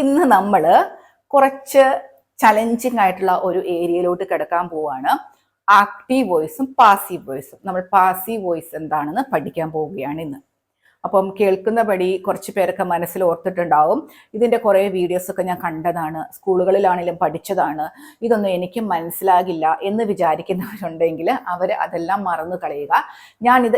ഇന്ന് നമ്മൾ കുറച്ച് ചലഞ്ചിങ് ആയിട്ടുള്ള ഒരു ഏരിയയിലോട്ട് കിടക്കാൻ പോവാണ്. ആക്റ്റീവ് വോയിസും പാസീവ് വോയിസും. നമ്മൾ പാസീവ് വോയിസ് എന്താണെന്ന് പഠിക്കാൻ പോവുകയാണ് ഇന്ന്. അപ്പം കേൾക്കുന്നപടി കുറച്ച് പേരൊക്കെ മനസ്സിൽ ഓർത്തിട്ടുണ്ടാവും. ഇതിൻ്റെ കുറേ വീഡിയോസൊക്കെ ഞാൻ കണ്ടതാണ്, സ്കൂളുകളിലാണെങ്കിലും പഠിച്ചതാണ്, ഇതൊന്നും എനിക്ക് മനസ്സിലാകില്ല എന്ന് വിചാരിക്കുന്നവരുണ്ടെങ്കിൽ അവർ അതെല്ലാം മറന്നു കളയുക. ഞാനിത്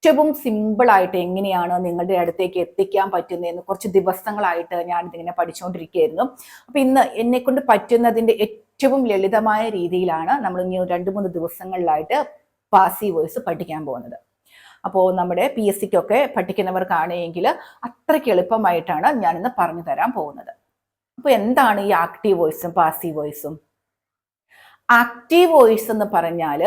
ഏറ്റവും സിമ്പിളായിട്ട് എങ്ങനെയാണ് നിങ്ങളുടെ അടുത്തേക്ക് എത്തിക്കാൻ പറ്റുന്നതെന്ന് കുറച്ച് ദിവസങ്ങളായിട്ട് ഞാനിതിങ്ങനെ പഠിച്ചുകൊണ്ടിരിക്കുകയായിരുന്നു. അപ്പം ഇന്ന് എന്നെക്കൊണ്ട് പറ്റുന്നതിൻ്റെ ഏറ്റവും ലളിതമായ രീതിയിലാണ് നമ്മൾ ഇനി 2-3 ദിവസങ്ങളിലായിട്ട് പാസീവ് വോയിസ് പഠിക്കാൻ പോകുന്നത്. അപ്പോൾ നമ്മുടെ PSCക്കൊക്കെ പഠിക്കുന്നവർക്കാണെങ്കിൽ അത്രയ്ക്ക് എളുപ്പമായിട്ടാണ് ഞാനിന്ന് പറഞ്ഞു തരാൻ പോകുന്നത്. അപ്പോൾ എന്താണ് ഈ ആക്റ്റീവ് വോയിസും പാസീവ് വോയിസും? ആക്റ്റീവ് വോയിസ് എന്ന് പറഞ്ഞാൽ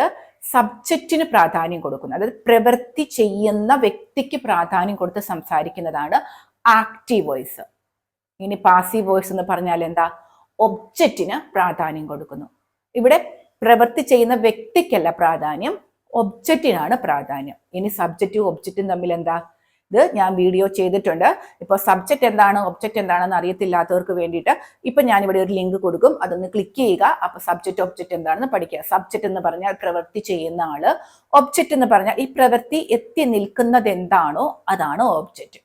സബ്ജക്റ്റിന് പ്രാധാന്യം കൊടുക്കുന്നത്, അതായത് പ്രവൃത്തി ചെയ്യുന്ന വ്യക്തിക്ക് പ്രാധാന്യം കൊടുത്ത് സംസാരിക്കുന്നതാണ് ആക്റ്റീവ് വോയിസ്. ഇനി പാസീവ് വോയിസ് എന്ന് പറഞ്ഞാൽ എന്താ? ഒബ്ജക്റ്റിന് പ്രാധാന്യം കൊടുക്കുന്നു. ഇവിടെ പ്രവൃത്തി ചെയ്യുന്ന വ്യക്തിക്കല്ല പ്രാധാന്യം, ഒബ്ജക്റ്റിനാണ് പ്രാധാന്യം. ഇനി സബ്ജക്റ്റും ഒബ്ജക്റ്റും തമ്മിൽ എന്താ? ഇത് ഞാൻ വീഡിയോ ചെയ്തിട്ടുണ്ട്. ഇപ്പോൾ സബ്ജക്റ്റ് എന്താണ് ഒബ്ജക്റ്റ് എന്താണെന്ന് അറിയത്തില്ലാത്തവർക്ക് വേണ്ടിയിട്ട് ഇപ്പം ഞാനിവിടെ ഒരു ലിങ്ക് കൊടുക്കും, അതൊന്ന് ക്ലിക്ക് ചെയ്യുക. അപ്പോൾ സബ്ജക്റ്റ് ഒബ്ജക്റ്റ് എന്താണെന്ന് പഠിക്കുക. സബ്ജക്റ്റ് എന്ന് പറഞ്ഞാൽ പ്രവൃത്തി ചെയ്യുന്ന ആള്, ഒബ്ജക്റ്റ് എന്ന് പറഞ്ഞാൽ ഈ പ്രവൃത്തി എത്തി നിൽക്കുന്നത് എന്താണോ അതാണ് ഒബ്ജക്റ്റ്.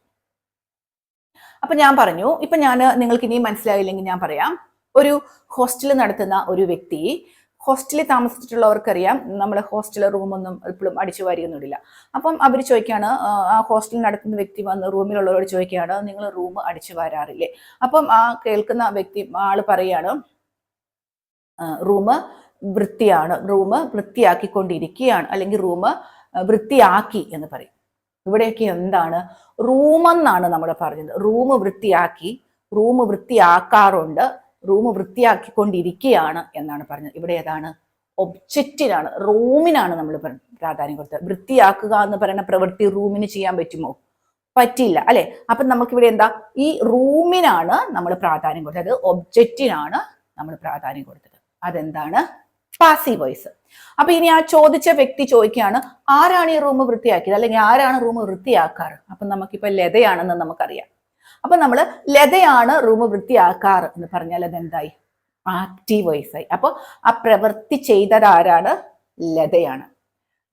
അപ്പം ഞാൻ പറഞ്ഞു, ഇപ്പം ഞാൻ നിങ്ങൾക്ക് ഇനിയും മനസ്സിലായില്ലെങ്കിൽ ഞാൻ പറയാം. ഒരു ഹോസ്റ്റലിൽ നടത്തുന്ന ഒരു വ്യക്തി, ഹോസ്റ്റലിൽ താമസിച്ചിട്ടുള്ളവർക്കറിയാം, നമ്മൾ ഹോസ്റ്റൽ റൂമൊന്നും എപ്പോഴും അടിച്ചു വാരിയൊന്നുമില്ല. അപ്പം അവർ ചോദിക്കുകയാണ്, ആ ഹോസ്റ്റലിൽ നടത്തുന്ന വ്യക്തി വന്ന് റൂമിലുള്ളവരോട് ചോദിക്കുകയാണ്, നിങ്ങൾ റൂം അടിച്ചു വാരാറില്ലേ? അപ്പം ആ കേൾക്കുന്ന വ്യക്തി ആള് പറയാണ്, റൂം വൃത്തിയാണ്, റൂം വൃത്തിയാക്കിക്കൊണ്ടിരിക്കുകയാണ്, അല്ലെങ്കിൽ റൂം വൃത്തിയാക്കി എന്ന് പറയും. ഇവിടെയൊക്കെ എന്താണ്? റൂമെന്നാണ് നമ്മൾ പറഞ്ഞത്. റൂം വൃത്തിയാക്കി, റൂം വൃത്തിയാക്കാറുണ്ട്, റൂം വൃത്തിയാക്കിക്കൊണ്ടിരിക്കുകയാണ് എന്നാണ് പറഞ്ഞത്. ഇവിടെ ഏതാണ്? ഒബ്ജക്റ്റിനാണ്, റൂമിനാണ് നമ്മൾ പ്രാധാന്യം കൊടുത്തത്. വൃത്തിയാക്കുക എന്ന് പറയുന്ന പ്രവൃത്തി റൂമിന് ചെയ്യാൻ പറ്റുമോ? പറ്റില്ല, അല്ലെ? അപ്പൊ നമുക്കിവിടെ എന്താ? ഈ റൂമിനാണ് നമ്മൾ പ്രാധാന്യം കൊടുത്തത്, ഒബ്ജക്റ്റിനാണ് നമ്മൾ പ്രാധാന്യം കൊടുത്തത്. അതെന്താണ്? Passive voice. അപ്പൊ ഇനി ആ ചോദിച്ച വ്യക്തി ചോദിക്കുകയാണ്, ആരാണ് ഈ റൂം വൃത്തിയാക്കിയത്, അല്ലെങ്കിൽ ആരാണ് റൂം വൃത്തിയാക്കാറ്? അപ്പൊ നമുക്കിപ്പോ ലതയാണെന്ന് നമുക്കറിയാം. അപ്പൊ നമ്മൾ ലതയാണ് റൂം വൃത്തിയാക്കാറ് എന്ന് പറഞ്ഞാൽ അതെന്തായി? ആക്റ്റീവ് വോയിസ് ആയി. അപ്പോൾ ആ പ്രവൃത്തി ചെയ്തത് ആരാണ്? ലതയാണ്.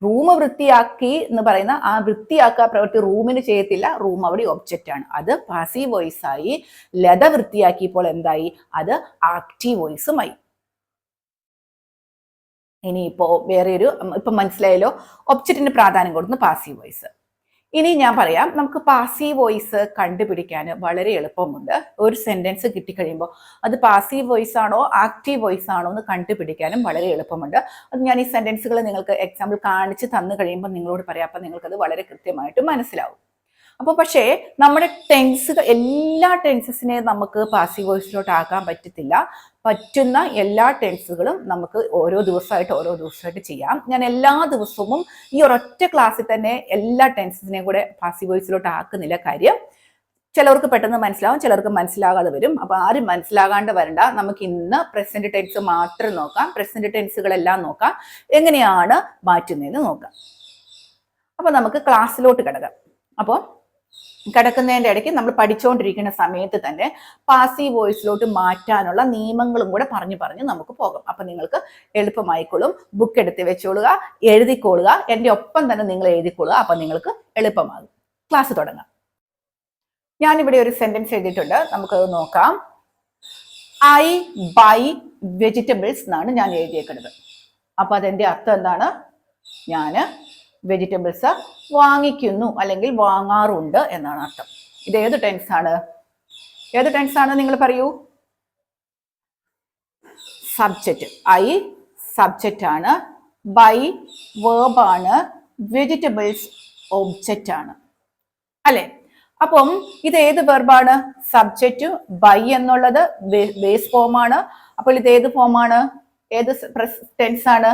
റൂം വൃത്തിയാക്കി എന്ന് പറയുന്ന ആ വൃത്തിയാക്കുക പ്രവൃത്തി റൂമിന് ചെയ്യത്തില്ല, റൂം അവിടെ ഒബ്ജക്റ്റ് ആണ്. അത് പാസീവ് വോയിസ് ആയി. ലത വൃത്തിയാക്കിയപ്പോൾ എന്തായി? അത് ആക്റ്റീവ് വോയിസുമായി. ഇനിയിപ്പോ വേറെ ഒരു, ഇപ്പൊ മനസ്സിലായല്ലോ, ഒബ്ജക്റ്റിന് പ്രാധാന്യം കൊടുക്കുന്ന പാസീവ് വോയിസ്. ഇനി ഞാൻ പറയാം, നമുക്ക് പാസീവ് വോയിസ് കണ്ടുപിടിക്കാൻ വളരെ എളുപ്പമുണ്ട്. ഒരു സെന്റൻസ് കിട്ടിക്കഴിയുമ്പോൾ അത് പാസീവ് വോയിസ് ആണോ ആക്റ്റീവ് വോയിസ് ആണോ എന്ന് കണ്ടുപിടിക്കാനും വളരെ എളുപ്പമുണ്ട്. അത് ഞാൻ ഈ സെന്റൻസുകൾ നിങ്ങൾക്ക് എക്സാമ്പിൾ കാണിച്ച് തന്നു കഴിയുമ്പോൾ നിങ്ങളോട് പറയാം. അപ്പം നിങ്ങൾക്കത് വളരെ കൃത്യമായിട്ട് മനസ്സിലാവും. അപ്പോൾ പക്ഷേ നമ്മുടെ ടെൻസുകൾ, എല്ലാ ടെൻസസിനെയും നമുക്ക് പാസീവ് വോയിസിലോട്ട് ആക്കാൻ പറ്റത്തില്ല. പറ്റുന്ന എല്ലാ ടെൻസുകളും നമുക്ക് ഓരോ ദിവസമായിട്ട് ചെയ്യാം. ഞാൻ എല്ലാ ദിവസവും ഈ ഒരൊറ്റ ക്ലാസ്സിൽ തന്നെ എല്ലാ ടെൻസസിനെയും കൂടെ പാസീവ് വോയിസിലോട്ട് ആക്കുന്നില്ല. കാര്യം ചിലവർക്ക് പെട്ടെന്ന് മനസ്സിലാവും, ചിലർക്ക് മനസ്സിലാകാതെ വരും. അപ്പോൾ ആരും മനസ്സിലാകാണ്ട് വരണ്ട. നമുക്ക് ഇന്ന് പ്രസന്റ് ടെൻസ് മാത്രം നോക്കാം, പ്രസന്റ് ടെൻസുകളെല്ലാം നോക്കാം, എങ്ങനെയാണ് മാറ്റുന്നതെന്ന് നോക്കാം. അപ്പോൾ നമുക്ക് ക്ലാസ്സിലോട്ട് കിടക്കാം. അപ്പോൾ കിടക്കുന്നതിൻ്റെ ഇടയ്ക്ക് നമ്മൾ പഠിച്ചുകൊണ്ടിരിക്കുന്ന സമയത്ത് തന്നെ പാസീവ് വോയിസിലോട്ട് മാറ്റാനുള്ള നിയമങ്ങളും കൂടെ പറഞ്ഞു നമുക്ക് പോകാം. അപ്പം നിങ്ങൾക്ക് എളുപ്പമായിക്കോളും. ബുക്ക് എടുത്ത് വെച്ചോളുക, എഴുതിക്കോളുക, എൻ്റെ ഒപ്പം തന്നെ നിങ്ങൾ എഴുതിക്കൊള്ളുക. അപ്പം നിങ്ങൾക്ക് എളുപ്പമാകും. ക്ലാസ് തുടങ്ങാം. ഞാനിവിടെ ഒരു സെന്റൻസ് എഴുതിയിട്ടുണ്ട്, നമുക്കത് നോക്കാം. ഐ ബൈ വെജിറ്റബിൾസ് എന്നാണ് ഞാൻ എഴുതിയേക്കുന്നത്. അപ്പം അതെൻ്റെ അർത്ഥം എന്താണ്? ഞാൻ വെജിറ്റബിൾസ് വാങ്ങിക്കുന്നു അല്ലെങ്കിൽ വാങ്ങാറുണ്ട് എന്നാണ് അർത്ഥം. ഇത് ഏത് ടെൻസ് ആണ്? ഏത് ടെൻസ് ആണ് നിങ്ങൾ പറയൂ? സബ്ജക്റ്റ്. ഐ സബ്ജക്റ്റ് ആണ്, ബൈ വേർബ് ആണ്, വെജിറ്റബിൾസ് ഒബ്ജക്റ്റ് ആണ്, അല്ലെ? അപ്പം ഇത് ഏത് വെർബാണ്? സബ്ജക്റ്റ് ബൈ എന്നുള്ളത് ബേസ് ഫോം ആണ്. അപ്പോൾ ഇത് ഏത് ഫോമാണ്? ഏത് ടെൻസ് ആണ്?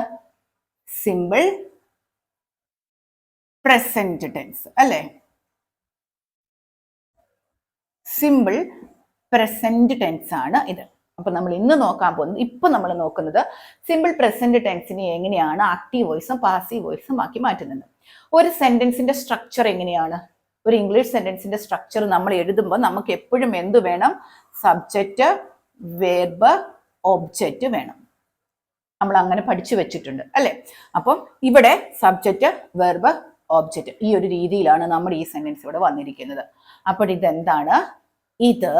സിമ്പിൾ പ്രസന്റ് ടെൻസ്, അല്ലെ? സിമ്പിൾ പ്രസന്റ് ടെൻസ് ആണ് ഇത്. അപ്പൊ നമ്മൾ ഇന്ന് നോക്കാൻ പോകുന്നത്, ഇപ്പൊ നമ്മൾ നോക്കുന്നത് സിമ്പിൾ പ്രസന്റ് ടെൻസിനെ എങ്ങനെയാണ് ആക്റ്റീവ് വോയിസും പാസീവ് വോയിസും ആക്കി മാറ്റുന്നത്. ഒരു സെന്റൻസിന്റെ സ്ട്രക്ചർ എങ്ങനെയാണ്? ഒരു ഇംഗ്ലീഷ് സെന്റൻസിന്റെ സ്ട്രക്ചർ നമ്മൾ എഴുതുമ്പോൾ നമുക്ക് എപ്പോഴും എന്ത് വേണം? സബ്ജക്റ്റ്, വെർബ്, ഒബ്ജക്റ്റ് വേണം. നമ്മൾ അങ്ങനെ പഠിച്ചു വെച്ചിട്ടുണ്ട് അല്ലെ? അപ്പം ഇവിടെ സബ്ജക്റ്റ്, വെർബ്, ഒബ്ജക്റ്റ് ഈ ഒരു രീതിയിലാണ് നമ്മുടെ ഈ സെന്റൻസ് ഇവിടെ വന്നിരിക്കുന്നത്. അപ്പോൾ ഇതെന്താണ്? ഇത്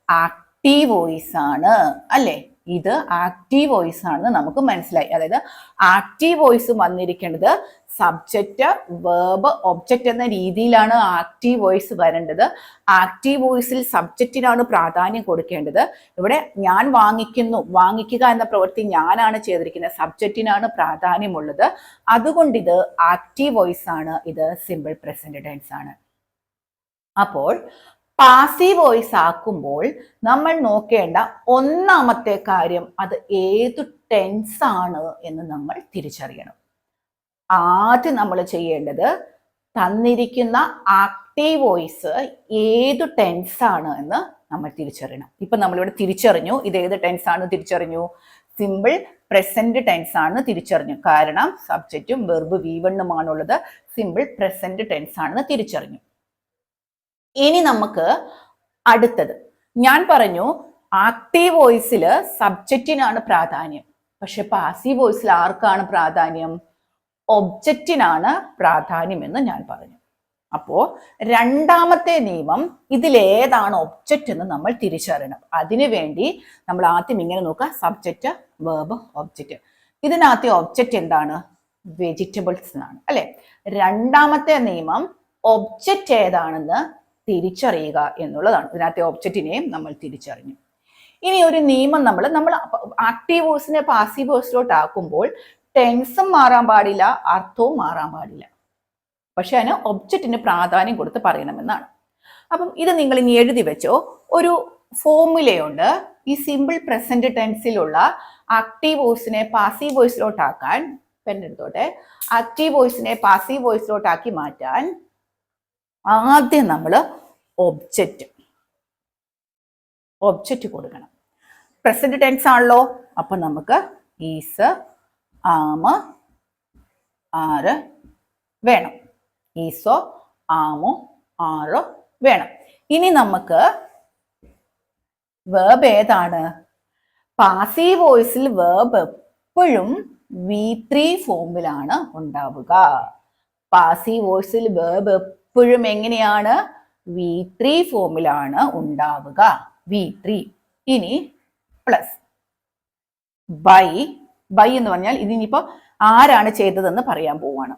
ആക്റ്റീവ് വോയിസ് ആണ് അല്ലെ? ഇത് ആക്റ്റീവ് വോയിസ് ആണെന്ന് നമുക്ക് മനസ്സിലായി. അതായത് ആക്റ്റീവ് വോയിസ് വന്നിരിക്കേണ്ടത് സബ്ജക്റ്റ്, വെർബ്, ഒബ്ജക്റ്റ് എന്ന രീതിയിലാണ് ആക്റ്റീവ് വോയിസ് വരേണ്ടത്. ആക്റ്റീവ് വോയിസിൽ സബ്ജക്റ്റിനാണ് പ്രാധാന്യം കൊടുക്കേണ്ടത്. ഇവിടെ ഞാൻ വാങ്ങിക്കുന്നു, വാങ്ങിക്കുക എന്ന പ്രവൃത്തി ഞാനാണ് ചെയ്തിരിക്കുന്നത്, സബ്ജക്റ്റിനാണ് പ്രാധാന്യമുള്ളത്. അതുകൊണ്ട് ഇത് ആക്റ്റീവ് വോയിസ് ആണ്, ഇത് സിമ്പിൾ പ്രസന്റ് ടെൻസ് ആണ്. അപ്പോൾ പാസീവ് വോയിസ് ആക്കുമ്പോൾ നമ്മൾ നോക്കേണ്ട ഒന്നാമത്തെ കാര്യം അത് ഏത് ടെൻസ് ആണ് എന്ന് നമ്മൾ തിരിച്ചറിയണം. ആദ്യം നമ്മൾ ചെയ്യേണ്ടത് തന്നിരിക്കുന്ന ആക്റ്റീവ് വോയിസ് ഏത് ടെൻസ് ആണ് എന്ന് നമ്മൾ തിരിച്ചറിയണം. ഇപ്പൊ നമ്മളിവിടെ തിരിച്ചറിഞ്ഞു, ഇത് ഏത് ടെൻസ് ആണ് തിരിച്ചറിഞ്ഞു, സിമ്പിൾ പ്രസന്റ് ടെൻസ് ആണ് തിരിച്ചറിഞ്ഞു. കാരണം സബ്ജക്റ്റും വെർബ് V1 ആണുള്ളത്, സിമ്പിൾ പ്രസന്റ് ടെൻസ് ആണെന്ന് തിരിച്ചറിഞ്ഞു. ഇനി നമുക്ക് അടുത്തത്, ഞാൻ പറഞ്ഞു ആക്റ്റീവ് വോയിസിൽ സബ്ജക്റ്റിനാണ് പ്രാധാന്യം, പക്ഷെ പാസീവ് വോയിസിൽ ആർക്കാണ് പ്രാധാന്യം? ഒബ്ജക്റ്റിനാണ് പ്രാധാന്യം എന്ന് ഞാൻ പറഞ്ഞു. അപ്പോ രണ്ടാമത്തെ നിയമം, ഇതിലേതാണ് ഒബ്ജക്റ്റ് എന്ന് നമ്മൾ തിരിച്ചറിയണം. അതിനുവേണ്ടി നമ്മൾ ആദ്യം ഇങ്ങനെ നോക്കുക, സബ്ജക്റ്റ്, വെർബ്, ഒബ്ജക്റ്റ്. ഇതിനകത്തെ ഒബ്ജക്റ്റ് എന്താണ്? വെജിറ്റബിൾസ് എന്നാണ് അല്ലെ? രണ്ടാമത്തെ നിയമം ഒബ്ജക്റ്റ് ഏതാണെന്ന് തിരിച്ചറിയുക എന്നുള്ളതാണ്. ഇതിനകത്തെ ഒബ്ജക്റ്റിനെയും നമ്മൾ തിരിച്ചറിഞ്ഞു. ഇനി ഒരു നിയമം നമ്മൾ ആക്റ്റീവ് വോയിസിനെ പാസീവ് വോയിസിലോട്ട് ആക്കുമ്പോൾ ടെൻസും മാറാൻ പാടില്ല, അർത്ഥവും മാറാൻ പാടില്ല. പക്ഷെ അതിന് ഒബ്ജക്റ്റിന് പ്രാധാന്യം കൊടുത്ത് പറയണമെന്നാണ്. അപ്പം ഇത് നിങ്ങൾ ഇനി എഴുതി വെച്ചോ. ഒരു ഫോർമുലയുണ്ട്. ഈ സിമ്പിൾ പ്രസന്റ് ടെൻസിലുള്ള ആക്റ്റീവ് വോയിസിനെ പാസീവ് വോയിസിലോട്ടാക്കാൻ, പെണ്ണെടുത്തോട്ടെ, ആക്റ്റീവ് വോയിസിനെ പാസീവ് വോയിസിലോട്ടാക്കി മാറ്റാൻ ആദ്യം നമ്മൾ ഒബ്ജക്റ്റ് കൊടുക്കണം. പ്രസന്റ് ടെൻസ് ആണല്ലോ, അപ്പൊ നമുക്ക് ഈസ്, ആം, ആറ് വേണം. ഈസോ, ആമോ, ആറോ വേണം. ഇനി നമുക്ക് വേർബ് ഏതാണ്? പാസീവ് വോയിസിൽ വേർബ് എപ്പോഴും V3 ഫോമിലാണ് ഉണ്ടാവുക. പാസീവ് വോയിസിൽ വേർബ് എപ്പോഴും എങ്ങനെയാണ്? V3 ഫോമിലാണ് ഉണ്ടാവുക. V3. ഇനി പ്ലസ് ബൈ എന്ന് പറഞ്ഞാൽ ഇതിനിപ്പോ ആരാണ് ചെയ്തതെന്ന് പറയാൻ പോവാണ്.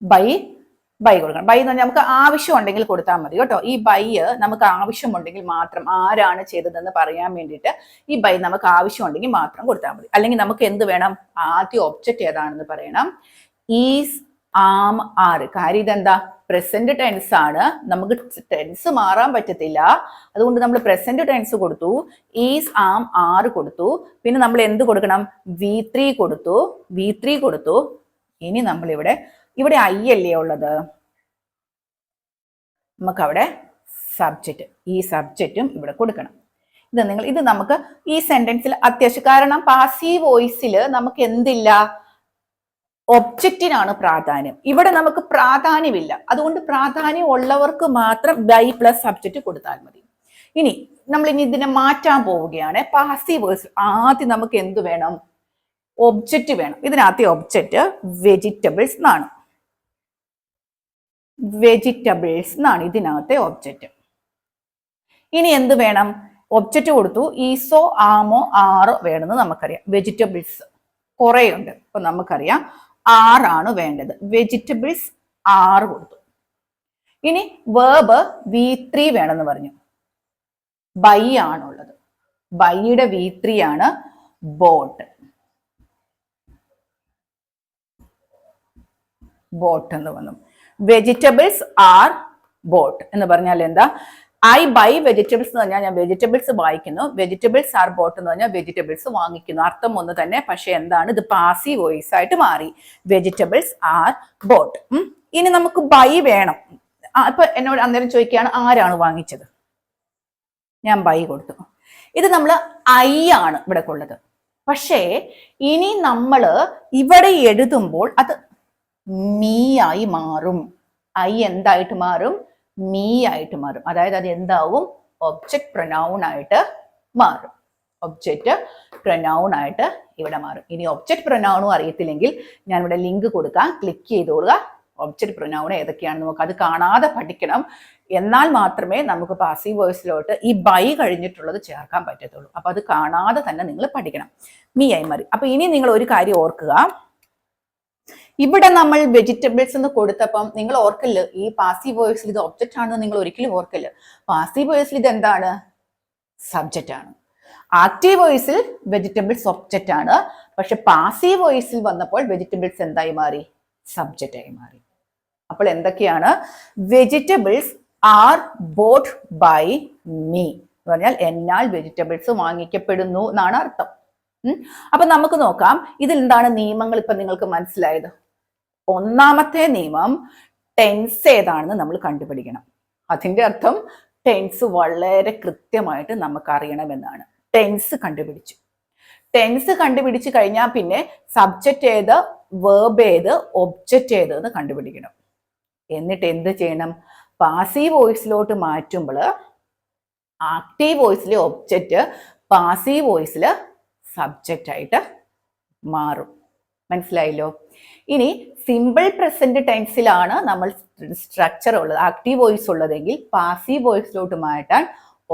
ബൈ കൊടുക്കണം. ബൈ എന്ന് പറഞ്ഞാൽ നമുക്ക് ആവശ്യമുണ്ടെങ്കിൽ കൊടുത്താൽ മതി കേട്ടോ. ഈ ബൈ നമുക്ക് ആവശ്യമുണ്ടെങ്കിൽ മാത്രം, ആരാണ് ചെയ്തതെന്ന് പറയാൻ വേണ്ടിയിട്ട് ഈ ബൈ നമുക്ക് ആവശ്യമുണ്ടെങ്കിൽ മാത്രം കൊടുത്താൽ മതി. അല്ലെങ്കിൽ നമുക്ക് എന്ത് വേണം? ആദ്യം ഒബ്ജക്റ്റ് ഏതാണെന്ന് പറയണം. ഈസ്, ആം, ആറ്. കാര്യം ഇതെന്താ? പ്രസന്റ് ടെൻസ് ആണ്, നമുക്ക് ടെൻസ് മാറാൻ പറ്റത്തില്ല. അതുകൊണ്ട് നമ്മൾ പ്രസന്റ് ടെൻസ് കൊടുത്തു, ഈസ്, ആം, ആറ് കൊടുത്തു. പിന്നെ നമ്മൾ എന്ത് കൊടുക്കണം? V3 കൊടുത്തു. ഇനി നമ്മൾ ഇവിടെ ഐ അല്ലേ ഉള്ളത്, നമുക്കവിടെ സബ്ജക്റ്റ്, ഈ സബ്ജക്റ്റും ഇവിടെ കൊടുക്കണം. ഇത് നമുക്ക് ഈ സെന്റൻസിൽ അത്യാവശ്യം, കാരണം പാസീവ് വോയിസിൽ നമുക്ക് എന്തില്ല? ഒബ്ജക്റ്റിനാണ് പ്രാധാന്യം. ഇവിടെ നമുക്ക് പ്രാധാന്യമില്ല. അതുകൊണ്ട് പ്രാധാന്യം ഉള്ളവർക്ക് മാത്രം ബൈ പ്ലസ് സബ്ജക്റ്റ് കൊടുത്താൽ മതി. ഇനി നമ്മൾ ഇതിനെ മാറ്റാൻ പോവുകയാണ്. പാസീവ് വോയിസ് ആദ്യം നമുക്ക് എന്ത് വേണം? ഒബ്ജക്റ്റ് വേണം. ഇതിനകത്തെ ഒബ്ജക്റ്റ് വെജിറ്റബിൾസ് എന്നാണ്. ഇതിനകത്തെ ഒബ്ജക്റ്റ്. ഇനി എന്ത് വേണം? ഒബ്ജക്റ്റ് കൊടുത്തു, ഈസോ, ആമോ, ആറോ വേണമെന്ന് നമുക്കറിയാം. വെജിറ്റബിൾസ് കുറേ ഉണ്ട്, അപ്പൊ നമുക്കറിയാം ആറാണ് വേണ്ടത്. വെജിറ്റബിൾസ് 6 കൊടുത്തു. ഇനി വേർബ് V3 വേണമെന്ന് പറഞ്ഞു. ബൈ ആണുള്ളത്. ബൈയുടെ V3 ആണ് ബോട്ട് എന്ന് വന്നു. വെജിറ്റബിൾസ് ആർ ബോട്ട് എന്ന് പറഞ്ഞാൽ എന്താ? ഐ ബൈ വെജിറ്റബിൾസ് എന്ന് പറഞ്ഞാൽ ഞാൻ വെജിറ്റബിൾസ് വാങ്ങിക്കുന്നു, വെജിറ്റബിൾസ് ആർ ബോട്ട് എന്ന് പറഞ്ഞാൽ വെജിറ്റബിൾസ് വാങ്ങിക്കുന്നു. അർത്ഥം ഒന്ന് തന്നെ, പക്ഷെ എന്താണ്? ഇത് പാസീവ് വോയിസ് ആയിട്ട് മാറി. Vegetables are boat. ഇനി നമുക്ക് ബൈ വേണം. ഇപ്പൊ എന്നോട് അന്നേരം ചോദിക്കുകയാണ്, ആരാണ് വാങ്ങിച്ചത്? ഞാൻ ബൈ കൊടുത്തു. ഇത് നമ്മൾ ഐ ആണ് ഇവിടെ ഉള്ളത്. പക്ഷേ ഇനി നമ്മൾ ഇവിടെ എഴുതുമ്പോൾ അത് മീ ആയി മാറും. ഐ എന്തായിട്ട് മാറും? മീ ആയിട്ട് മാറും. അതായത് അത് എന്താവും? ഒബ്ജക്റ്റ് പ്രൊനൗൺ ആയിട്ട് മാറും. ഒബ്ജക്റ്റ് പ്രൊനൗൺ ആയിട്ട് ഇവിടെ മാറും. ഇനി ഒബ്ജക്റ്റ് പ്രൊനൗണും അറിയത്തില്ലെങ്കിൽ ഞാൻ ഇവിടെ ലിങ്ക് കൊടുക്കാം, ക്ലിക്ക് ചെയ്തോളുക. ഒബ്ജക്റ്റ് പ്രൊനൗൺ ഏതൊക്കെയാണെന്ന് നോക്കാം. അത് കാണാതെ പഠിക്കണം. എന്നാൽ മാത്രമേ നമുക്ക് പാസീവ് വോയിസിലോട്ട് ഈ ബൈ കഴിഞ്ഞിട്ടുള്ളത് ചേർക്കാൻ പറ്റത്തുള്ളൂ. അപ്പൊ അത് കാണാതെ തന്നെ നിങ്ങൾ പഠിക്കണം. മീ ആയി മാറി. അപ്പൊ ഇനി നിങ്ങൾ ഒരു കാര്യം ഓർക്കുക, ഇവിടെ നമ്മൾ വെജിറ്റബിൾസ് എന്ന് കൊടുത്തപ്പം നിങ്ങൾ ഓർക്കില്ല, ഈ പാസീവ് വോയിസിൽ ഇത് ഒബ്ജക്റ്റ് ആണെന്ന് നിങ്ങൾ ഒരിക്കലും ഓർക്കില്ല. പാസീവ് വോയിസിൽ ഇത് എന്താണ്? സബ്ജക്റ്റ് ആണ്. ആക്റ്റീവ് വോയിസിൽ വെജിറ്റബിൾസ് ഒബ്ജക്റ്റ് ആണ്. പക്ഷെ പാസീവ് വോയിസിൽ വന്നപ്പോൾ വെജിറ്റബിൾസ് എന്തായി മാറി? സബ്ജക്റ്റ് ആയി മാറി. അപ്പോൾ എന്തൊക്കെയാണ്? Vegetables are bought by me എന്ന് പറഞ്ഞാൽ എന്നാൽ വെജിറ്റബിൾസ് വാങ്ങിക്കപ്പെടുന്നു എന്നാണ് അർത്ഥം. അപ്പൊ നമുക്ക് നോക്കാം ഇതിൽ എന്താണ് നിയമങ്ങൾ. ഇപ്പൊ നിങ്ങൾക്ക് മനസ്സിലായത്? ഒന്നാമത്തെ നിയമം ടെൻസ് ഏതാണെന്ന് നമ്മൾ കണ്ടുപിടിക്കണം. അതിന്റെ അർത്ഥം ടെൻസ് വളരെ കൃത്യമായിട്ട് നമുക്ക് അറിയണമെന്നാണ്. ടെൻസ് കണ്ടുപിടിച്ചു. ടെൻസ് കണ്ടുപിടിച്ചു കഴിഞ്ഞാൽ പിന്നെ സബ്ജക്റ്റ് ഏത്, വേർബ് ഏത്, ഒബ്ജക്റ്റ് ഏത് എന്ന് കണ്ടുപിടിക്കണം. എന്നിട്ട് എന്ത് ചെയ്യണം? പാസീവ് വോയിസിലോട്ട് മാറ്റുമ്പോൾ ആക്റ്റീവ് വോയിസിലെ ഒബ്ജക്റ്റ് പാസീവ് വോയിസിൽ സബ്ജക്റ്റ് ആയിട്ട് മാറും. മനസ്സിലായല്ലോ? ഇനി സിമ്പിൾ പ്രസന്റ് ടെൻസിലാണ് നമ്മൾ സ്ട്രക്ചർ ഉള്ളത്, ആക്റ്റീവ് വോയിസ് ഉള്ളതെങ്കിൽ പാസീവ് വോയിസിലോട്ട് മാറ്റാൻ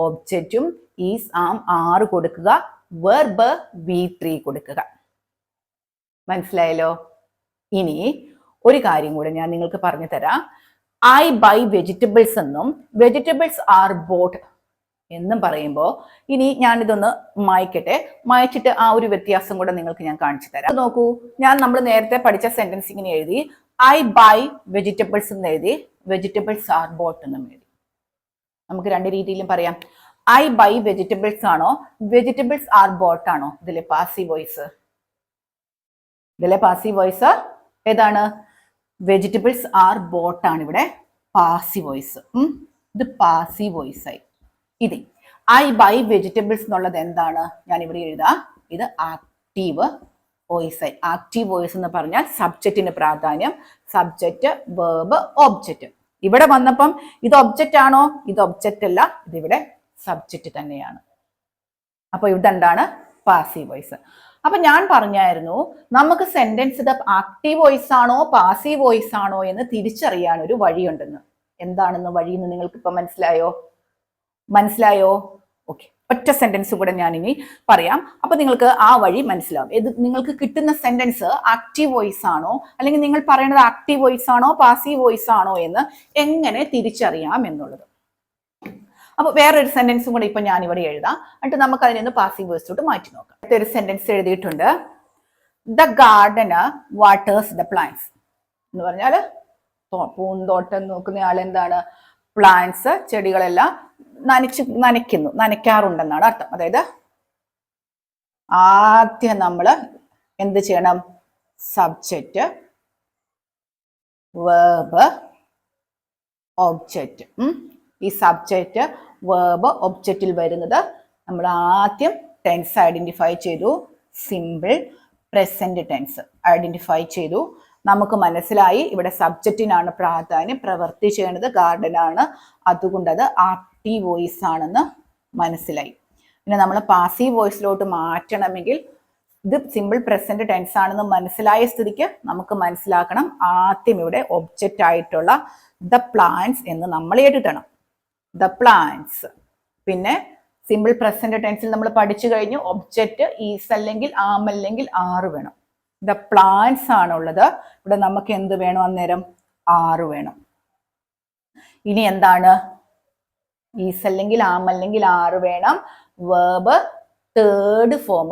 ഒബ്ജക്റ്റും ഈസ്, ആം, ആർ കൊടുക്കുക, വെർബ് V3 കൊടുക്കുക. മനസ്സിലായല്ലോ? ഇനി ഒരു കാര്യം കൂടെ ഞാൻ നിങ്ങൾക്ക് പറഞ്ഞു തരാം. ഐ ബൈ വെജിറ്റബിൾസ് എന്നും വെജിറ്റബിൾസ് ആർ ബോട്ട് എന്നും പറയുമ്പോൾ ഇനി ഞാനിതൊന്ന് മായ്ക്കട്ടെ. മായ്ച്ചിട്ട് ആ ഒരു വ്യത്യാസം കൂടെ നിങ്ങൾക്ക് ഞാൻ കാണിച്ചു തരാം. നോക്കൂ, നമ്മൾ നേരത്തെ പഠിച്ച സെന്റൻസ് ഇങ്ങനെ എഴുതി, ഐ ബൈ വെജിറ്റബിൾസ് എന്ന് എഴുതി, വെജിറ്റബിൾസ് ആർ ബോട്ട് എന്നും എഴുതി. നമുക്ക് രണ്ട് രീതിയിലും പറയാം. ഐ ബൈ വെജിറ്റബിൾസ് ആണോ, വെജിറ്റബിൾസ് ആർ ബോട്ട് ആണോ? ഇതിലെ പാസീവ് വോയിസ്, ഏതാണ്? വെജിറ്റബിൾസ് ആർ ബോട്ട് ആണ് ഇവിടെ പാസീവ് വോയിസ്. ഇത് പാസീവ് വോയിസ് ആയി. ഇത് ഐ ബൈ വെജിറ്റബിൾസ് എന്നുള്ളത് എന്താണ്? ഞാൻ ഇവിടെ എഴുതാം. ഇത് ആക്റ്റീവ് വോയിസ് ആയി. ആക്റ്റീവ് വോയിസ് എന്ന് പറഞ്ഞാൽ സബ്ജക്റ്റിന് പ്രാധാന്യം, സബ്ജക്റ്റ്, വേർബ്, ഒബ്ജക്റ്റ്. ഇവിടെ വന്നപ്പം ഇത് ഒബ്ജക്റ്റ് ആണോ? ഇത് ഒബ്ജക്റ്റ് അല്ല, ഇതിവിടെ സബ്ജക്റ്റ് തന്നെയാണ്. അപ്പൊ ഇതെന്താണ്? Passive voice. അപ്പൊ ഞാൻ പറഞ്ഞായിരുന്നു നമുക്ക് സെന്റൻസ് ഇത് ആക്റ്റീവ് വോയിസ് ആണോ പാസീവ് വോയിസ് ആണോ എന്ന് തിരിച്ചറിയാൻ ഒരു വഴിയുണ്ടെന്ന്. എന്താണെന്ന് വഴിയെന്ന് നിങ്ങൾക്ക് ഇപ്പൊ മനസ്സിലായോ? ഓക്കെ, ഒറ്റ സെന്റൻസ് കൂടെ ഞാൻ ഇനി പറയാം. അപ്പൊ നിങ്ങൾക്ക് ആ വഴി മനസ്സിലാവും. ഇത് നിങ്ങൾക്ക് കിട്ടുന്ന സെന്റൻസ് ആക്റ്റീവ് വോയിസ് ആണോ അല്ലെങ്കിൽ നിങ്ങൾ പറയുന്നത് ആക്റ്റീവ് വോയിസ് ആണോ പാസീവ് വോയിസ് ആണോ എന്ന് എങ്ങനെ തിരിച്ചറിയാം എന്നുള്ളത്. അപ്പൊ വേറൊരു സെന്റൻസും കൂടെ ഇപ്പൊ ഞാൻ ഇവിടെ എഴുതാം. എന്നിട്ട് നമുക്ക് അതിൽ നിന്ന് പാസീവ് വോയിസിലോട്ട് മാറ്റി നോക്കാം. ഒരു സെന്റൻസ് എഴുതിയിട്ടുണ്ട്. The Gardner waters the plants എന്ന് പറഞ്ഞാൽ പൂന്തോട്ടം നോക്കുന്ന ആൾ എന്താണ്? പ്ലാന്റ്സ്, ചെടികളെല്ലാം നനയ്ക്കാറുണ്ടെന്നാണ് അർത്ഥം. അതായത് ആദ്യം നമ്മൾ എന്ത് ചെയ്യണം? Subject, verb, object. ഈ സബ്ജക്റ്റ്, വേർബ്, ഒബ്ജക്റ്റിൽ വരുന്നത് നമ്മൾ ആദ്യം ടെൻസ് ഐഡന്റിഫൈ ചെയ്തു. സിമ്പിൾ പ്രസന്റ് ടെൻസ് ഐഡന്റിഫൈ ചെയ്തു. നമുക്ക് മനസ്സിലായി ഇവിടെ സബ്ജക്റ്റിനാണ് പ്രാധാന്യം, പ്രവൃത്തി ചെയ്യേണ്ടത് ഗാർഡനാണ്, അതുകൊണ്ട് അത് ആക്റ്റീവ് വോയിസ് ആണെന്ന് മനസ്സിലായി. പിന്നെ നമ്മൾ പാസീവ് വോയിസിലോട്ട് മാറ്റണമെങ്കിൽ ഇത് സിമ്പിൾ പ്രസന്റ് ടെൻസ് ആണെന്ന് മനസ്സിലായ സ്ഥിതിക്ക് നമുക്ക് മനസ്സിലാക്കണം ആദ്യം ഇവിടെ ഒബ്ജക്റ്റ് ആയിട്ടുള്ള ദ പ്ലാന്റ്സ് എന്ന് നമ്മൾ എഴുതണം. The plants. പിന്നെ സിമ്പിൾ പ്രസന്റ് ടെൻസിൽ നമ്മൾ പഠിച്ചു കഴിഞ്ഞു ഒബ്ജക്റ്റ് ഈസ് അല്ലെങ്കിൽ ആം അല്ലെങ്കിൽ ആറ് വേണം. ദ പ്ലാന്റ്സ് ആണുള്ളത്. ഇവിടെ നമുക്ക് എന്ത് വേണം? അന്നേരം ആറ് വേണം. ഇനി എന്താണ്? ഈസ് അല്ലെങ്കിൽ ആം അല്ലെങ്കിൽ ആറ് വേണം. വേർബ് തേർഡ് ഫോം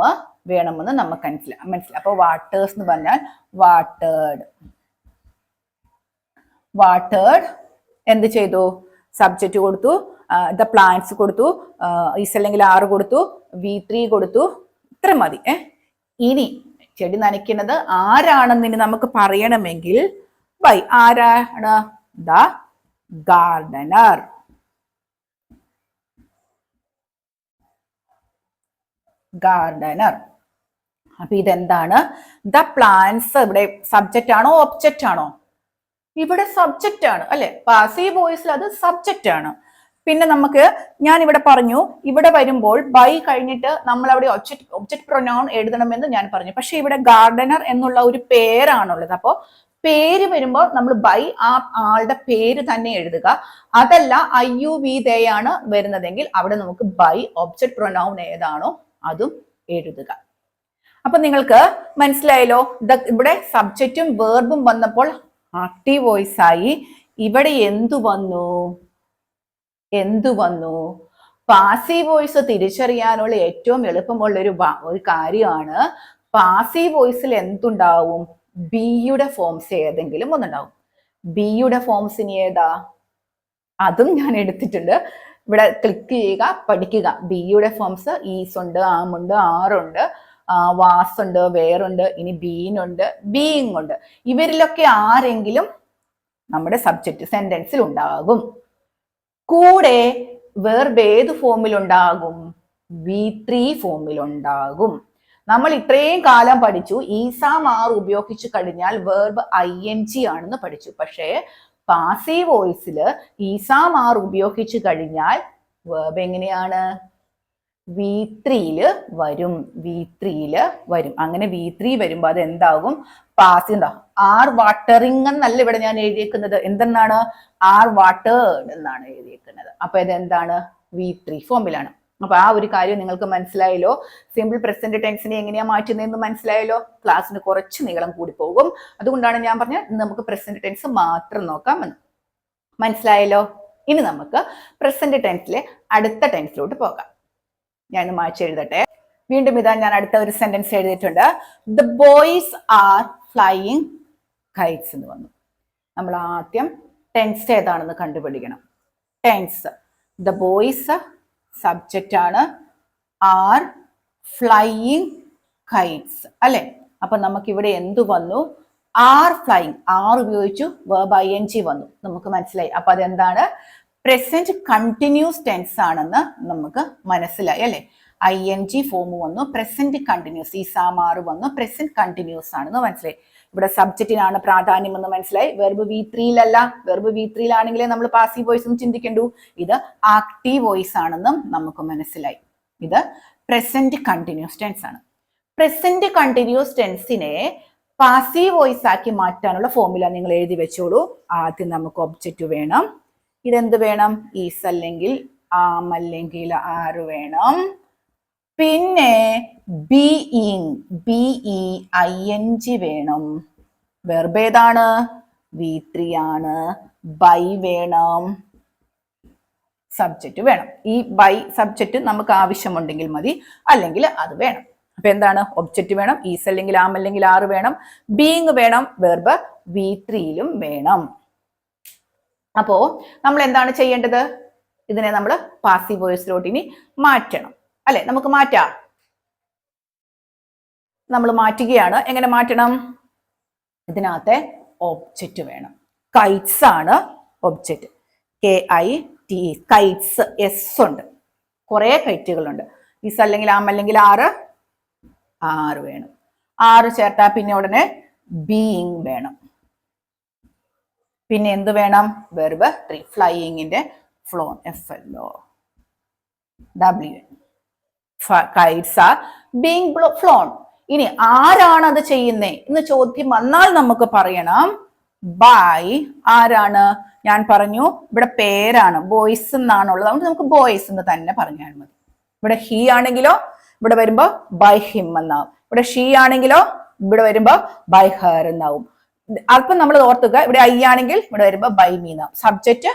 വേണമെന്ന് നമുക്ക് മനസ്സിലായി. അപ്പൊ വാട്ടേഴ്സ് എന്ന് പറഞ്ഞാൽ വാട്ടേഡ് എന്ത് ചെയ്തു? സബ്ജക്റ്റ് കൊടുത്തു, ദ പ്ലാന്റ്സ് കൊടുത്തു, ഈസ് അല്ലെങ്കിൽ ആറ് കൊടുത്തു, V3 കൊടുത്തു. ഇത്ര മതി. ഇനി ചെടി നനയ്ക്കുന്നത് ആരാണെന്ന് ഇനി നമുക്ക് പറയണമെങ്കിൽ ആരാണ്? The Gardner. അപ്പൊ ഇതെന്താണ്? ദ പ്ലാന്റ്സ് ഇവിടെ സബ്ജക്റ്റ് ആണോ ഒബ്ജക്റ്റ് ആണോ? ഇവിടെ സബ്ജക്റ്റ് ആണ് അല്ലെ, പാസീവ് വോയിസിൽ അത് സബ്ജക്റ്റ് ആണ്. പിന്നെ നമുക്ക് ഞാൻ ഇവിടെ പറഞ്ഞു ഇവിടെ വരുമ്പോൾ ബൈ കഴിഞ്ഞിട്ട് നമ്മൾ അവിടെ ഒബ്ജക്റ്റ് പ്രൊനൗൺ എഴുതണമെന്ന് ഞാൻ പറഞ്ഞു. പക്ഷെ ഇവിടെ ഗാർഡനർ എന്നുള്ള ഒരു പേരാണുള്ളത്. അപ്പോൾ പേര് വരുമ്പോൾ നമ്മൾ ബൈ ആ ആളുടെ പേര് തന്നെ എഴുതുക. അതല്ല IUV they ആണ് വരുന്നതെങ്കിൽ അവിടെ നമുക്ക് ബൈ ഒബ്ജക്റ്റ് പ്രൊനൗൺ ഏതാണോ അതും എഴുതുക. അപ്പൊ നിങ്ങൾക്ക് മനസ്സിലായല്ലോ, ഇവിടെ സബ്ജക്റ്റും വേർബും വന്നപ്പോൾ ആക്റ്റീവ് വോയിസ് ആയി. ഇവിടെ എന്തു വന്നു? പാസീവ് വോയിസ് തിരിച്ചറിയാനുള്ള ഏറ്റവും എളുപ്പമുള്ള ഒരു കാര്യമാണ്, പാസീവ് വോയിസിൽ എന്തുണ്ടാവും? ബിയുടെ ഫോംസ് ഏതെങ്കിലും ഒന്നുണ്ടാവും. ബിയുടെ ഫോംസ് ഇനി ഏതാ? അതും ഞാൻ എടുത്തിട്ടുണ്ട്. ഇവിടെ ക്ലിക്ക് ചെയ്യുക, പഠിക്കുക. ബിയുടെ ഫോംസ് ഈസ് ഉണ്ട്, ആമുണ്ട്, ആറുണ്ട്, വാസ് ഉണ്ട്, വേറുണ്ട്, ഇനി ബീനുണ്ട്, ബീയിങ് ഉണ്ട്. ഇവരിലൊക്കെ ആരെങ്കിലും നമ്മുടെ സബ്ജക്റ്റ് സെന്റൻസിൽ ഉണ്ടാകും. കൂടെ വെർബ് ഏത് ഫോമിൽ ഉണ്ടാകും? V3 ഫോമിൽ ഉണ്ടാകും. നമ്മൾ ഇത്രയും കാലം പഠിച്ചു ഈസാം ആർ ഉപയോഗിച്ചു കഴിഞ്ഞാൽ വെർബ് ING ആണെന്ന് പഠിച്ചു. പക്ഷേ പാസീവ് വോയിസിൽ ഈസാം ആർ ഉപയോഗിച്ചു കഴിഞ്ഞാൽ വെർബ് എങ്ങനെയാണ്? V3 വരും. അങ്ങനെ V3 വരുമ്പോൾ അത് എന്താകും? പാസീവ്. ആർ വാട്ടറിങ് എന്നല്ല ഇവിടെ ഞാൻ എഴുതിയേക്കുന്നത്. എന്തെന്നാണ്? ആർ വാട്ടേർഡ് എന്നാണ് എഴുതിയേക്കുന്നത്. അപ്പൊ ഇതെന്താണ്? V3 ഫോമിലാണ്. അപ്പൊ ആ ഒരു കാര്യം നിങ്ങൾക്ക് മനസ്സിലായല്ലോ. സിമ്പിൾ പ്രസന്റ് ടെൻസിനെ എങ്ങനെയാ മാറ്റുന്നതെന്ന് മനസ്സിലായല്ലോ. ക്ലാസ്സിന് കുറച്ച് നീളം കൂടി പോകും. അതുകൊണ്ടാണ് ഞാൻ പറഞ്ഞത് നമുക്ക് പ്രസന്റ് ടെൻസ് മാത്രം നോക്കാമെന്ന്. മനസ്സിലായല്ലോ. ഇനി നമുക്ക് പ്രസന്റ് ടെൻസിലെ അടുത്ത ടെൻസിലോട്ട് പോകാം. ഞാൻ മാറ്റി എഴുതട്ടെ. വീണ്ടും ഇതാ ഞാൻ അടുത്ത ഒരു സെന്റൻസ് എഴുതിയിട്ടുണ്ട്. The boys are flying Kites എന്ന് വന്നു. നമ്മൾ ആദ്യം ടെൻസ് ഏതാണെന്ന് കണ്ടുപിടിക്കണം. ടെൻസ് ദ ബോയ്സ് സബ്ജക്റ്റ് ആണ്, ആർ ഫ്ലൈയിങ് കൈറ്റ്സ് അല്ലെ. അപ്പൊ നമുക്ക് ഇവിടെ എന്തു വന്നു? Are flying. ആർ ഉപയോഗിച്ചു വെർബ് ING വന്നു. നമുക്ക് മനസ്സിലായി. അപ്പൊ അതെന്താണ്? പ്രസന്റ് കണ്ടിന്യൂസ് ടെൻസ് ആണെന്ന് നമുക്ക് മനസ്സിലായി അല്ലെ. ING ഫോം വന്നു, പ്രസന്റ് കണ്ടിന്യൂസ്. ഈസാമാർ വന്നു, പ്രസന്റ് കണ്ടിന്യൂസ് ആണെന്ന് മനസ്സിലായി. ഇവിടെ സബ്ജക്റ്റിനാണ് പ്രാധാന്യം എന്ന് മനസ്സിലായി. വെർബ് V3 വെർബ് V3 നമ്മൾ പാസീവ് വോയിസ് എന്ന് ചിന്തിക്കണ്ടു. ഇത് ആക്റ്റീവ് വോയിസ് ആണെന്നും നമുക്ക് മനസ്സിലായി. ഇത് പ്രസന്റ് കണ്ടിന്യൂസ് ടെൻസ് ആണ്. പ്രസന്റ് കണ്ടിന്യൂസ് ടെൻസിനെ പാസീവ് വോയിസ് ആക്കി മാറ്റാനുള്ള ഫോർമുല നിങ്ങൾ എഴുതി വെച്ചോളൂ. ആദ്യം നമുക്ക് ഒബ്ജക്റ്റ് വേണം. ഇതെന്ത് വേണം? ഈസ് അല്ലെങ്കിൽ ആം അല്ലെങ്കിൽ ആർ വേണം. പിന്നെ ബീയിങ് BEING വേണം. വെർബ് ഏതാണ്? V3 ആണ്. ബൈ വേണം. സബ്ജക്റ്റ് വേണം. ഈ ബൈ സബ്ജക്റ്റ് നമുക്ക് ആവശ്യമുണ്ടെങ്കിൽ മതി, അല്ലെങ്കിൽ അത് വേണം. അപ്പൊ എന്താണ്? ഒബ്ജക്റ്റ് വേണം, ഈസ് അല്ലെങ്കിൽ ആം അല്ലെങ്കിൽ ആർ വേണം, ബീയിങ് വേണം, വെർബ് V3 വേണം. അപ്പോ നമ്മൾ എന്താണ് ചെയ്യേണ്ടത്? ഇതിനെ നമ്മൾ പാസീവ് വോയിസിലോട്ട് ഇനി മാറ്റണം അല്ലെ. നമുക്ക് മാറ്റാം. നമ്മൾ മാറ്റുകയാണ്. എങ്ങനെ മാറ്റണം? ഇതിനകത്തെ ഒബ്ജക്റ്റ് വേണം. കൈറ്റ്സ് ആണ് ഒബ്ജക്റ്റ്. KIT Kites. S ഉണ്ട്. കുറെ കൈറ്റുകളുണ്ട്. ഈസ് അല്ലെങ്കിൽ ആം അല്ലെങ്കിൽ ആർ വേണം. ആറ് ചേർത്താ പിന്നെ ഉടനെ ബീയിങ് വേണം. പിന്നെ എന്ത് വേണം? വെർബ് 3 ഫ്ലൈയിങ്ങിന്റെ flown FLOW. Kites are being flown. ഇനി ആരാണ് അത് ചെയ്യുന്നേ എന്ന് ചോദ്യം വന്നാൽ നമുക്ക് പറയണം ബൈ. ആരാണ്? ഞാൻ പറഞ്ഞു ഇവിടെ പേരാണ്, ബോയ്സ് എന്നാണുള്ളത്. അതുകൊണ്ട് നമുക്ക് ബോയ്സ് എന്ന് തന്നെ പറഞ്ഞാൽ മതി. ഇവിടെ ഹി ആണെങ്കിലോ ഇവിടെ വരുമ്പോ ബൈ ഹിം എന്നാവും. ഇവിടെ ഷീ ആണെങ്കിലോ ഇവിടെ വരുമ്പോ ബൈ ഹെർ എന്നാവും. അല്പം നമ്മൾ ഓർത്തുക, ഇവിടെ ഐ ആണെങ്കിൽ ഇവിടെ വരുമ്പോ ബൈ മീ എന്നാവും. സബ്ജക്റ്റ്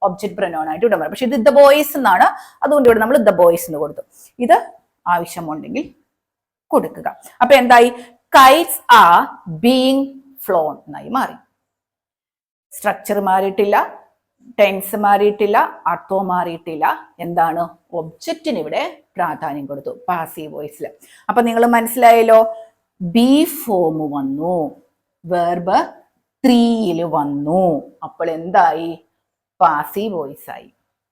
ഒബ്ജക്റ്റ് പ്രൊനൗൺ ആയിട്ട് ഇവിടെ വരും. പക്ഷെ ഇത് ദ ബോയ്സ് എന്നാണ്, അതുകൊണ്ട് ഇവിടെ നമ്മൾ ദ ബോയ്സ് എന്ന് കൊടുത്തു. ഇത് ആവശ്യമുണ്ടെങ്കിൽ കൊടുക്കുക. അപ്പൊ എന്തായി? കൈറ്റ്സ് ആർ ബീയിങ് ഫ്ലോൺ എന്നായി മാറി. സ്ട്രക്ചർ മാറിയിട്ടില്ല, ടെൻസ് മാറിയിട്ടില്ല, അർത്ഥവും മാറിയിട്ടില്ല. എന്താണ്? ഒബ്ജക്റ്റിന് ഇവിടെ പ്രാധാന്യം കൊടുത്തു പാസീവ് വോയിസിൽ. അപ്പൊ നിങ്ങൾ മനസ്സിലായല്ലോ. ബി ഫോം വന്നു, വെർബ് 3 വന്നു. അപ്പോൾ എന്തായി? പാസീവ് വോയിസ് ആയി.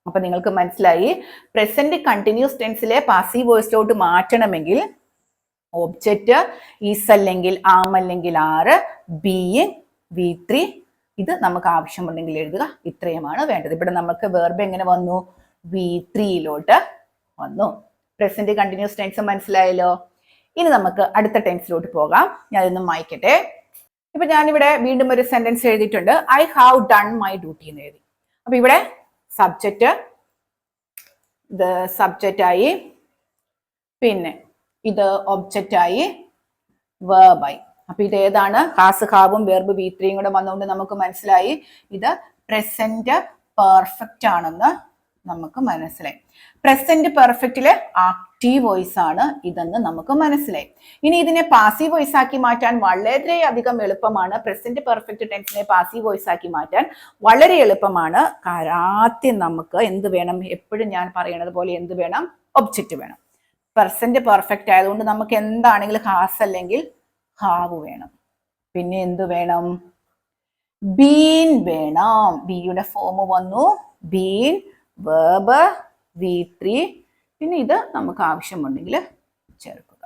അപ്പൊ നിങ്ങൾക്ക് മനസ്സിലായി, പ്രസന്റ് കണ്ടിന്യൂസ് ടെൻസിലെ പാസീവ് വോയിസിലോട്ട് മാറ്റണമെങ്കിൽ ഒബ്ജക്റ്റ് ഈസ് അല്ലെങ്കിൽ ആം അല്ലെങ്കിൽ ആർ, ബീയിങ് V3, ഇത് നമുക്ക് ആവശ്യമുണ്ടെങ്കിൽ എഴുതുക. ഇത്രയുമാണ് വേണ്ടത്. ഇവിടെ നമുക്ക് വെർബ് എങ്ങനെ വന്നു? V3 വന്നു. പ്രസന്റ് കണ്ടിന്യൂസ് ടെൻസ് മനസ്സിലായല്ലോ. ഇനി നമുക്ക് അടുത്ത ടെൻസിലോട്ട് പോകാം. ഞാൻ ഇതൊന്ന് മായ്ക്കട്ടെ. ഇപ്പൊ ഞാനിവിടെ വീണ്ടും ഒരു സെന്റൻസ് എഴുതിയിട്ടുണ്ട്. I have done my duty എന്ന് എഴുതി. അപ്പൊ ഇവിടെ സബ്ജക്റ്റ് ആയി, പിന്നെ ഇത് ഒബ്ജക്റ്റ് ആയി, വേർബായി. അപ്പൊ ഇത് ഏതാണ്? ഹാസ് ഹാവും വെർബ് V3 കൂടെ വന്നുകൊണ്ട് നമുക്ക് മനസ്സിലായി ഇത് പ്രസന്റ് പെർഫെക്റ്റ് ആണെന്ന് നമുക്ക് മനസ്സിലായി. പ്രസന്റ് പെർഫെക്റ്റിലെ ആക്റ്റീവ് വോയിസ് ആണ് ഇതെന്ന് നമുക്ക് മനസ്സിലായി. ഇനി ഇതിനെ പാസീവ് വോയിസ് ആക്കി മാറ്റാൻ വളരെയധികം എളുപ്പമാണ്. പ്രസന്റ് പെർഫെക്റ്റ് ടെൻസിനെ പാസീവ് വോയിസ് ആക്കി മാറ്റാൻ വളരെ എളുപ്പമാണ്. ആദ്യം നമുക്ക് എന്ത് വേണം? എപ്പോഴും ഞാൻ പറയണത് പോലെ എന്ത് വേണം? ഒബ്ജക്റ്റ് വേണം. പ്രസന്റ് പെർഫെക്റ്റ് ആയതുകൊണ്ട് നമുക്ക് എന്താണെങ്കിലും ഹാസ് അല്ലെങ്കിൽ ഹാവ് വേണം. പിന്നെ എന്ത് വേണം? ബീൻ വേണം. ബിയുടെ ഫോം വന്നു ബീൻ, വേർബ് V3, പിന്നെ ഇത് നമുക്ക് ആവശ്യമുണ്ടെങ്കിൽ ചേർക്കുക.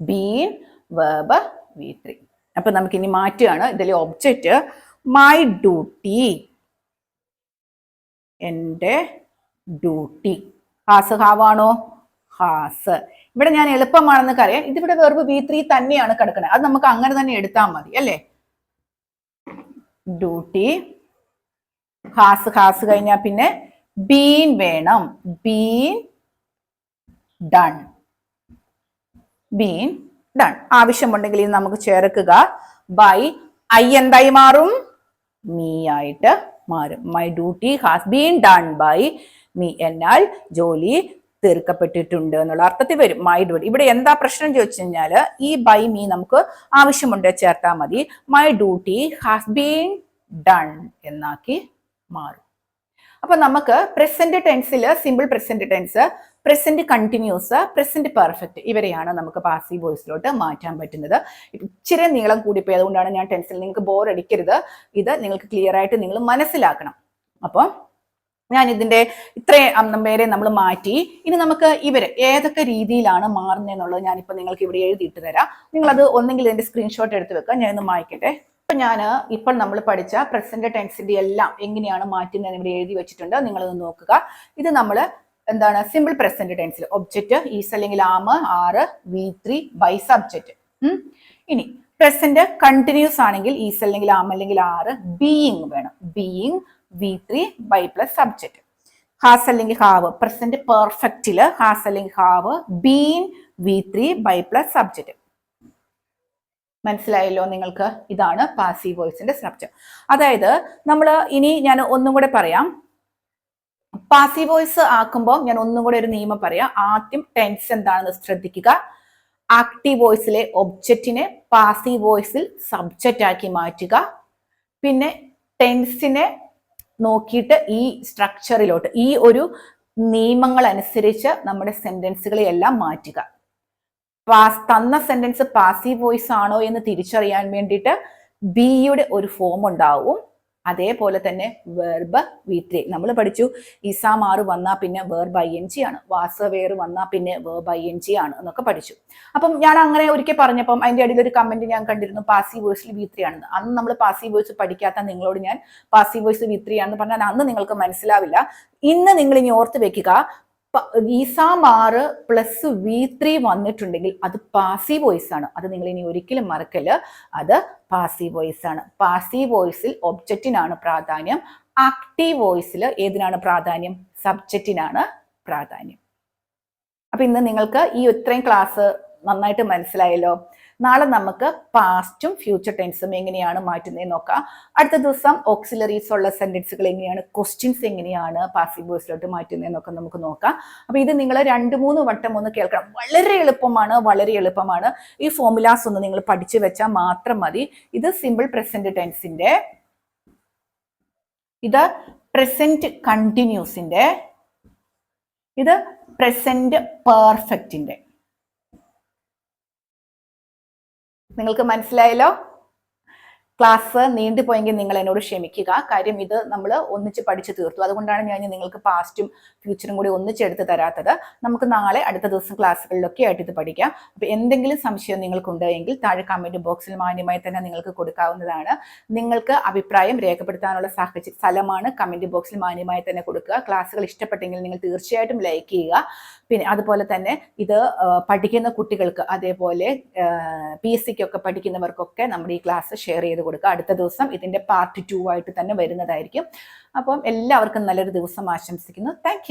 Been, verb V3. അപ്പൊ നമുക്ക് ഇനി മാറ്റുകയാണ്. ഇതിലെ ഒബ്ജക്റ്റ് മൈ ഡ്യൂട്ടി, എൻ്റെ ഡ്യൂട്ടി. ഹാസ് ഹാവ് ആണോ? ഹാസ്. ഇവിടെ ഞാൻ എളുപ്പമാണെന്ന് അറിയാം. ഇതിവിടെ വെർബ് V3 തന്നെയാണ് കിടക്കുന്നത്. അത് നമുക്ക് അങ്ങനെ തന്നെ എടുത്താൽ മതി അല്ലേ? ഡ്യൂട്ടി, ഹാസ് കഴിഞ്ഞാൽ പിന്നെ ബീൻ വേണം. Been done, been done. ആവശ്യമുണ്ടെങ്കിൽ ഇത് നമുക്ക് ചേർക്കുക. ബൈ ഐ എന്തായി മാറും? മീ ആയിട്ട് മാറും. My duty has been done by me എന്നാൽ ജോലി തീർക്കപ്പെട്ടിട്ടുണ്ട് എന്നുള്ള അർത്ഥത്തിൽ വരും. My duty. ഇവിടെ എന്താ പ്രശ്നം ചോദിച്ചു കഴിഞ്ഞാല് ഈ ബൈ മീ നമുക്ക് ആവശ്യമുണ്ട് ചേർത്താൽ മതി. My duty has been done എന്നാക്കി മാറും. അപ്പൊ നമുക്ക് പ്രസന്റ് ടെൻസിൽ simple present tense, present continuous, present perfect ഇവരെയാണ് നമുക്ക് പാസീവ് വോയിസിലോട്ട് മാറ്റാൻ പറ്റുന്നത്. ഇച്ചിരി നീളം കൂടിപ്പോയി, അതുകൊണ്ടാണ് ഞാൻ ടെൻസിൽ. നിങ്ങൾക്ക് ബോർ അടിക്കരുത്. ഇത് നിങ്ങൾക്ക് ക്ലിയർ ആയിട്ട് നിങ്ങൾ മനസ്സിലാക്കണം. അപ്പോൾ ഞാൻ ഇതിന്റെ ഇത്രയും പേരെ നമ്മൾ മാറ്റി. ഇനി നമുക്ക് ഇവര് ഏതൊക്കെ രീതിയിലാണ് മാറുന്നതെന്നുള്ളത് ഞാനിപ്പോൾ നിങ്ങൾക്ക് ഇവിടെ എഴുതിയിട്ട് തരാം. നിങ്ങളത് ഒന്നെങ്കിൽ ഇതിന്റെ സ്ക്രീൻഷോട്ട് എടുത്ത് വെക്കുക. ഞാൻ ഒന്ന് മായ്ക്കട്ടെ. അപ്പൊ ഞാൻ ഇപ്പോൾ നമ്മൾ പഠിച്ച പ്രസന്റ് ടെൻസിന്റെ എല്ലാം എങ്ങനെയാണ് മാറ്റുന്നത് ഇവിടെ എഴുതി വെച്ചിട്ടുണ്ട്. നിങ്ങളത് നോക്കുക. ഇത് നമ്മൾ എന്താണ്? സിമ്പിൾ പ്രസന്റ് ടെൻസിൽ ഒബ്ജക്റ്റ് ഈസ് അല്ലെങ്കിൽ am, are, V3 by subject. ഇനി പ്രസന്റ് കണ്ടിന്യൂസ് ആണെങ്കിൽ ഈസ് അല്ലെങ്കിൽ ആം അല്ലെങ്കിൽ ആറ്, ബീയിങ് വേണം. Being V3 by plus subject. Has അല്ലെങ്കിൽ ഹാവ് പ്രസന്റ് പെർഫെക്റ്റില് ഹാസ് അല്ലെങ്കിൽ have, been V3 by plus subject. മനസ്സിലായല്ലോ നിങ്ങൾക്ക്? ഇതാണ് പാസീവ് വോയിസിന്റെ സ്ട്രക്ചർ. അതായത് നമ്മൾ ഇനി ഞാൻ ഒന്നും കൂടെ പറയാം. പാസീവ് വോയിസ് ആക്കുമ്പോൾ ഞാൻ ഒന്നും കൂടെ ഒരു നിയമം പറയാം. ആദ്യം ടെൻസ് എന്താണെന്ന് ശ്രദ്ധിക്കുക. ആക്റ്റീവ് വോയിസിലെ ഒബ്ജക്റ്റിനെ പാസീവ് വോയിസിൽ സബ്ജക്റ്റ് ആക്കി മാറ്റുക. പിന്നെ ടെൻസിനെ നോക്കിയിട്ട് ഈ സ്ട്രക്ചറിലോട്ട് ഈ ഒരു നിയമങ്ങൾ അനുസരിച്ച് നമ്മുടെ സെന്റൻസുകളെ എല്ലാം മാറ്റുക. തന്ന സെന്റൻസ് പാസീവ് വോയിസ് ആണോ എന്ന് തിരിച്ചറിയാൻ വേണ്ടിയിട്ട് ബിയുടെ ഒരു ഫോം ഉണ്ടാവും. അതേപോലെ തന്നെ വെർബ് V3 നമ്മൾ പഠിച്ചു. ഇസാമാറ് വന്നാൽ പിന്നെ വെർബ് ING ആണ്, വാസവേർ വന്നാൽ പിന്നെ വെർബ് ING ആണ് എന്നൊക്കെ പഠിച്ചു. അപ്പം ഞാൻ അങ്ങനെ ഒരിക്കൽ പറഞ്ഞപ്പം അതിന്റെ അടിയിൽ ഒരു കമന്റ് ഞാൻ കണ്ടിരുന്നു, പാസീവ് വോയിസിൽ V3 ആണെന്ന്. അന്ന് നമ്മൾ പാസീവ് വോയിസ് പഠിക്കാത്ത നിങ്ങളോട് ഞാൻ പാസീവ് വോയിസ് V3 ആണെന്ന് പറഞ്ഞാൽ അന്ന് നിങ്ങൾക്ക് മനസ്സിലാവില്ല. ഇന്ന് നിങ്ങൾ ഇനി ഓർത്ത് വെക്കുക, ഈസാമാറ് പ്ലസ് V3 വന്നിട്ടുണ്ടെങ്കിൽ അത് പാസീവ് വോയിസ് ആണ്. അത് നിങ്ങൾ ഇനി ഒരിക്കലും മറക്കല്. അത് പാസീവ് വോയിസ് ആണ്. പാസീവ് വോയിസിൽ ഒബ്ജക്റ്റിനാണ് പ്രാധാന്യം. ആക്റ്റീവ് വോയിസിൽ ഏതിനാണ് പ്രാധാന്യം? സബ്ജക്റ്റിനാണ് പ്രാധാന്യം. അപ്പൊ ഇന്ന് നിങ്ങൾക്ക് ഈ ഇത്രയും ക്ലാസ് നന്നായിട്ട് മനസ്സിലായല്ലോ. നാളെ നമുക്ക് പാസ്റ്റും ഫ്യൂച്ചർ ടെൻസും എങ്ങനെയാണ് മാറ്റുന്നത് നോക്കാം. അടുത്ത ദിവസം ഓക്സിലറീസ് ഉള്ള സെന്റൻസുകൾ എങ്ങനെയാണ്, ക്വസ്റ്റ്യൻസ് എങ്ങനെയാണ് പാസീവ് വോയിസിലോട്ട് മാറ്റുന്നതെന്നൊക്കെ നമുക്ക് നോക്കാം. അപ്പൊ ഇത് നിങ്ങൾ 2-3 വട്ടം ഒന്ന് കേൾക്കണം. വളരെ എളുപ്പമാണ്, വളരെ എളുപ്പമാണ്. ഈ ഫോർമുലാസ് ഒന്ന് നിങ്ങൾ പഠിച്ചു വെച്ചാൽ മാത്രം മതി. ഇത് സിമ്പിൾ പ്രസന്റ് ടെൻസിന്റെ, ഇത് പ്രസന്റ് കണ്ടിന്യൂസിന്റെ, ഇത് പ്രസന്റ് പെർഫെക്റ്റിന്റെ. നിങ്ങൾക്ക് മനസ്സിലായല്ലോ? ക്ലാസ് നീണ്ടുപോയെങ്കിൽ നിങ്ങൾ എന്നോട് ക്ഷമിക്കുക. കാര്യം ഇത് നമ്മൾ ഒന്നിച്ച് പഠിച്ചു തീർത്തു. അതുകൊണ്ടാണ് ഞാൻ നിങ്ങൾക്ക് പാസ്റ്റും ഫ്യൂച്ചറും കൂടി ഒന്നിച്ചെടുത്ത് തരാത്തത്. നമുക്ക് നാളെ അടുത്ത ദിവസം ക്ലാസ്സുകളിലൊക്കെ ആയിട്ട് ഇത് പഠിക്കാം. അപ്പോൾ എന്തെങ്കിലും സംശയം നിങ്ങൾക്കുണ്ട് എങ്കിൽ താഴെ കമന്റ് ബോക്സിൽ മാന്യമായി തന്നെ നിങ്ങൾക്ക് കൊടുക്കാവുന്നതാണ്. നിങ്ങൾക്ക് അഭിപ്രായം രേഖപ്പെടുത്താനുള്ള സ്ഥലമാണ് കമന്റ് ബോക്സിൽ മാന്യമായി തന്നെ കൊടുക്കുക. ക്ലാസ്സുകൾ ഇഷ്ടപ്പെട്ടെങ്കിൽ നിങ്ങൾ തീർച്ചയായിട്ടും ലൈക്ക് ചെയ്യുക. പിന്നെ അതുപോലെ തന്നെ ഇത് പഠിക്കുന്ന കുട്ടികൾക്ക്, അതേപോലെ PSCക്കൊക്കെ പഠിക്കുന്നവർക്കൊക്കെ നമ്മുടെ ഈ ക്ലാസ് ഷെയർ ചെയ്ത് കൊടുക്കുക. അടുത്ത ദിവസം ഇതിന്റെ പാർട്ട് 2 ആയിട്ട് തന്നെ വരുന്നതായിരിക്കും. അപ്പം എല്ലാവർക്കും നല്ലൊരു ദിവസം ആശംസിക്കുന്നു. താങ്ക്